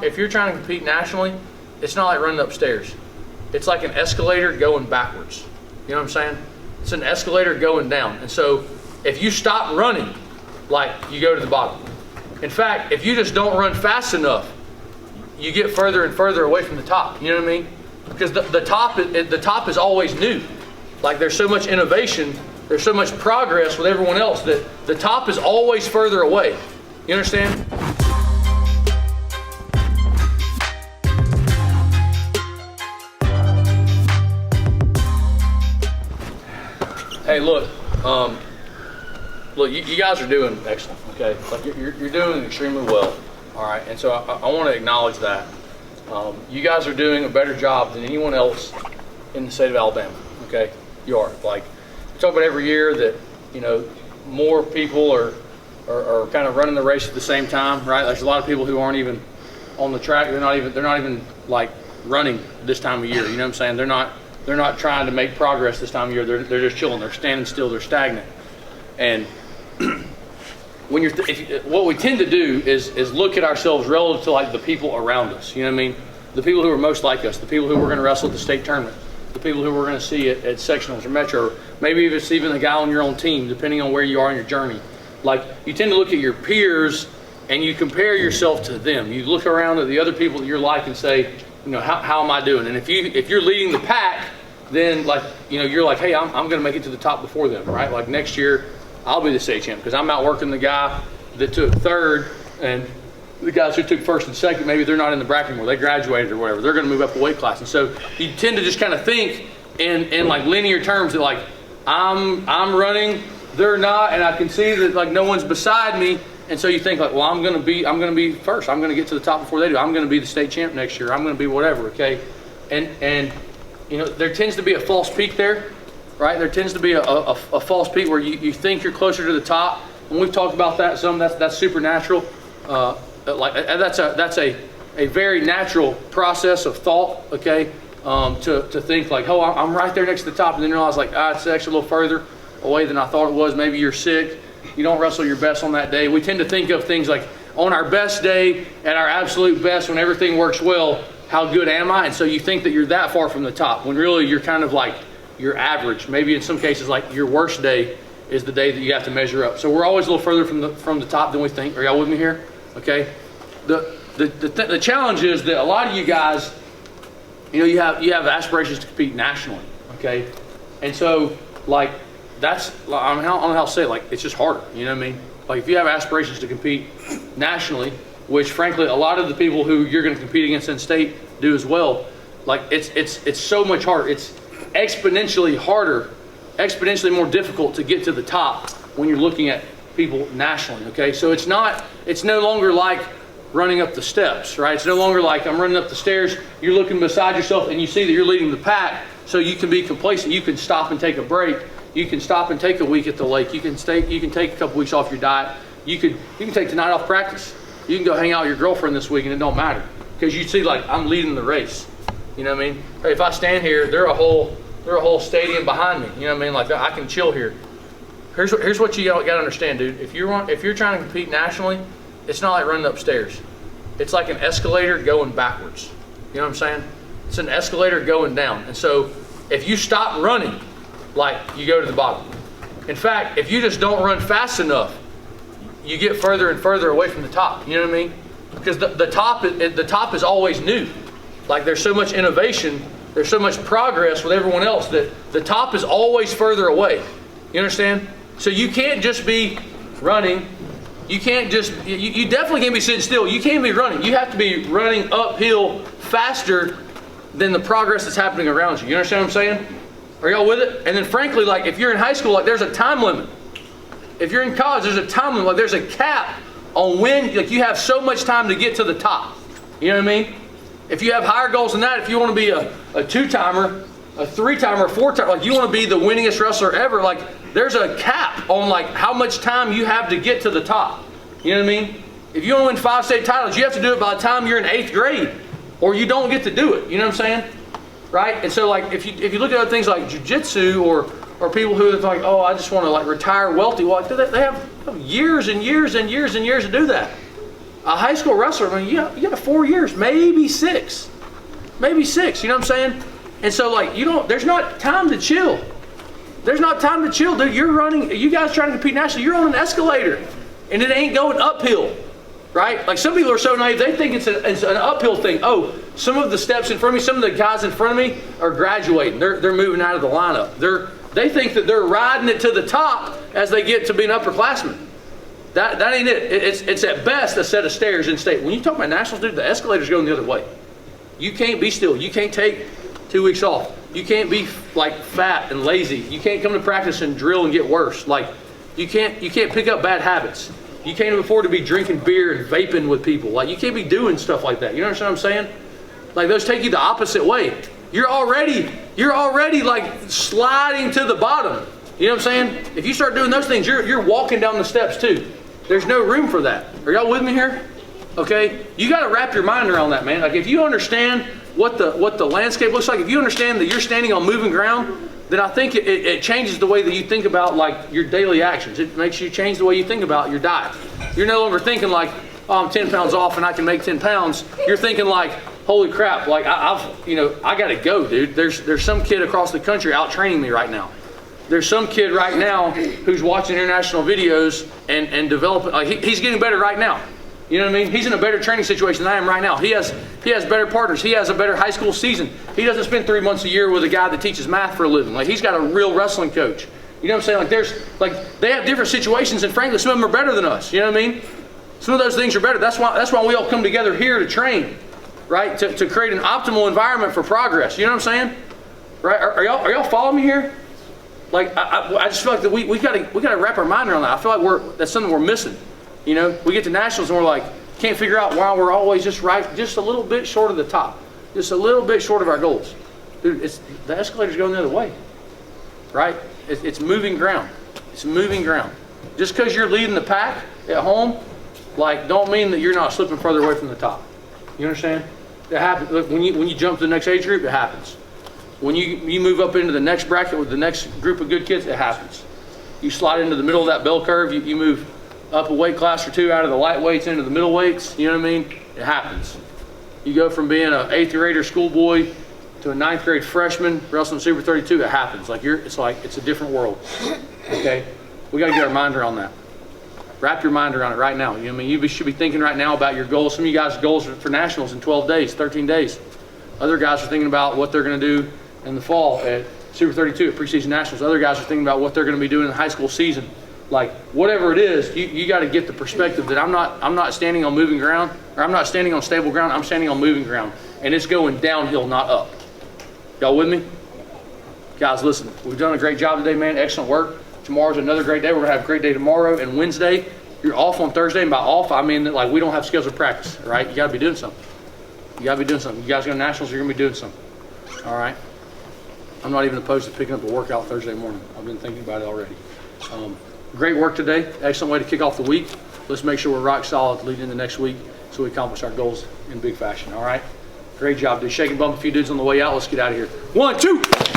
If you're trying to compete nationally, it's not like running upstairs. It's like an escalator going backwards. You know what I'm saying? It's an escalator going down. And so if you stop running, like, you go to the bottom. In fact, if you just don't run fast enough, you get further and further away from the top. You know what I mean? Because the top is always new. Like, there's so much innovation, there's so much progress with everyone else that the top is always further away. You understand? Hey, look, you guys are doing excellent, okay? Like, you're doing extremely well, all right? And so I want to acknowledge that. You guys are doing a better job than anyone else in the state of Alabama, okay? You are. Like, we talk about every year that, you know, more people are kind of running the race at the same time, right? There's a lot of people who aren't even on the track. They're not even like running this time of year. You know what I'm saying? They're not trying to make progress this time of year. They're just chilling. They're standing still. They're stagnant. And when what we tend to do is look at ourselves relative to, like, the people around us. You know what I mean? The people who are most like us. The people who we're going to wrestle at the state tournament. The people who we're going to see at sectionals or metro. Maybe if it's even the guy on your own team, depending on where you are in your journey. Like, you tend to look at your peers and you compare yourself to them. You look around at the other people that you're like and say, you know, how am I doing? And if you're leading the pack, then, like, you know, you're like, hey, I'm going to make it to the top before them, right? Like, next year I'll be the state champ because I'm outworking the guy that took third, and the guys who took first and second, maybe they're not in the bracket anymore. They graduated or whatever. They're going to move up a weight class. And so you tend to just kind of think in like linear terms that, like, I'm running, they're not, and I can see that, like, no one's beside me. And so you think, like, well, I'm going to be first. I'm going to get to the top before they do. I'm going to be the state champ next year. I'm going to be whatever, okay? And you know, there tends to be a false peak there, right? There tends to be a false peak where you think you're closer to the top. And we've talked about that some. That's supernatural. That's a very natural process of thought, okay? To think like, oh, I'm right there next to the top, and then realize, like, it's actually a little further away than I thought it was. Maybe you're sick. You don't wrestle your best on that day. We tend to think of things like, on our best day, at our absolute best, when everything works well, how good am I? And so you think that you're that far from the top, when really you're kind of like your average. Maybe in some cases, like, your worst day is the day that you have to measure up. So we're always a little further from the top than we think. Are y'all with me here? Okay. The challenge is that a lot of you guys, you know, you have aspirations to compete nationally. Okay. And so, like, that's, I don't know how to say it, like, it's just harder. You know what I mean? Like, if you have aspirations to compete nationally, which frankly a lot of the people who you're going to compete against in state do as well, like, it's so much harder. It's exponentially harder, exponentially more difficult to get to the top when you're looking at people nationally. Okay, so it's no longer like running up the steps, right? It's no longer like I'm running up the stairs, you're looking beside yourself and you see that you're leading the pack, so you can be complacent. You can stop and take a break. You can stop and take a week at the lake. You can take a couple weeks off your diet. You can take tonight off practice. You can go hang out with your girlfriend this week and it don't matter, because you see, like, I'm leading the race. You know what I mean? Hey, if I stand here, they're a whole stadium behind me. You know what I mean? Like, I can chill here. Here's what you got to understand, dude. If you're trying to compete nationally, it's not like running upstairs. It's like an escalator going backwards. You know what I'm saying? It's an escalator going down. And so if you stop running, like, you go to the bottom. In fact, if you just don't run fast enough, you get further and further away from the top. You know what I mean? Because the top is always new. Like, there's so much innovation, there's so much progress with everyone else that the top is always further away. You understand? So you can't just be running. You can't just, you definitely can't be sitting still. You can't be running. You have to be running uphill faster than the progress that's happening around you. You understand what I'm saying? Are y'all with it? And then frankly, like, if you're in high school, like, there's a time limit. If you're in college, there's a time limit. Like, there's a cap on when, like, you have so much time to get to the top. You know what I mean? If you have higher goals than that, if you want to be a two-timer, a three-timer, a four-timer, like, you want to be the winningest wrestler ever, like, there's a cap on, like, how much time you have to get to the top. You know what I mean? If you want to win 5 state titles, you have to do it by the time you're in 8th grade, or you don't get to do it. You know what I'm saying? Right? And so, like, if you look at other things like jiu-jitsu or people who are like, oh, I just want to, like, retire wealthy, well, like, they have years and years and years and years to do that. A high school wrestler, I mean, you got 4 years, maybe 6. Maybe 6, you know what I'm saying? And so, like, there's not time to chill. There's not time to chill, dude. You guys trying to compete nationally, you're on an escalator, and it ain't going uphill, right? Like, some people are so naive, they think it's an uphill thing. Oh, some of the steps in front of me, some of the guys in front of me are graduating. They're moving out of the lineup. They think that they're riding it to the top as they get to be an upperclassman. That ain't it. It's at best a set of stairs in state. When you talk about nationals, dude, the escalator's going the other way. You can't be still. You can't take 2 weeks off. You can't be like fat and lazy. You can't come to practice and drill and get worse. Like, you can't pick up bad habits. You can't afford to be drinking beer and vaping with people. Like, you can't be doing stuff like that. You understand what I'm saying? Like, those take you the opposite way. You're already like sliding to the bottom. You know what I'm saying? If you start doing those things, you're walking down the steps too. There's no room for that. Are y'all with me here? Okay? You got to wrap your mind around that, man. Like, if you understand what the landscape looks like, if you understand that you're standing on moving ground, then I think it changes the way that you think about, like, your daily actions. It makes you change the way you think about your diet. You're no longer thinking like, oh, I'm 10 pounds off and I can make 10 pounds. You're thinking like, holy crap, like, I got to go, dude. There's some kid across the country out training me right now. There's some kid right now who's watching international videos and developing, like, he's getting better right now. You know what I mean? He's in a better training situation than I am right now. He has better partners. He has a better high school season. He doesn't spend 3 months a year with a guy that teaches math for a living. Like, he's got a real wrestling coach. You know what I'm saying? They have different situations, and frankly, some of them are better than us. You know what I mean? Some of those things are better. That's why we all come together here to train, right? To create an optimal environment for progress. You know what I'm saying? Right? Are y'all following me here? Like, I just feel like that we got to wrap our mind around that. I feel like that's something we're missing. You know, we get to nationals and we're like, can't figure out why we're always just a little bit short of the top, just a little bit short of our goals. Dude, the escalator's going the other way, right? It's moving ground. It's moving ground. Just because you're leading the pack at home, like, don't mean that you're not slipping further away from the top. You understand? It happens. Look, when you jump to the next age group, it happens. When you move up into the next bracket with the next group of good kids, it happens. You slide into the middle of that bell curve, you move up a weight class or two out of the lightweights into the middleweights, you know what I mean? It happens. You go from being an 8th grader schoolboy to a 9th grade freshman wrestling Super 32, it happens. It's a different world, okay? We gotta get our mind around that. Wrap your mind around it right now. You know what I mean? You should be thinking right now about your goals. Some of you guys' goals for nationals in 12 days, 13 days. Other guys are thinking about what they're gonna do in the fall at Super 32 at preseason nationals. Other guys are thinking about what they're gonna be doing in the high school season. Like, whatever it is, you got to get the perspective that I'm not standing on moving ground, or I'm not standing on stable ground. I'm standing on moving ground, and it's going downhill, not up. Y'all with me? Guys, listen, we've done a great job today, man. Excellent work. Tomorrow's another great day. We're gonna have a great day tomorrow and Wednesday. You're off on Thursday, and by off I mean that, like, we don't have scheduled practice. Right? You got to be doing something. You got to be doing something. You guys go to nationals, you're gonna be doing something. All right. I'm not even opposed to picking up a workout Thursday morning. I've been thinking about it already. Great work today. Excellent way to kick off the week. Let's make sure we're rock solid leading into next week so we accomplish our goals in big fashion. All right? Great job, dude. Shake and bump a few dudes on the way out. Let's get out of here. 1, 2.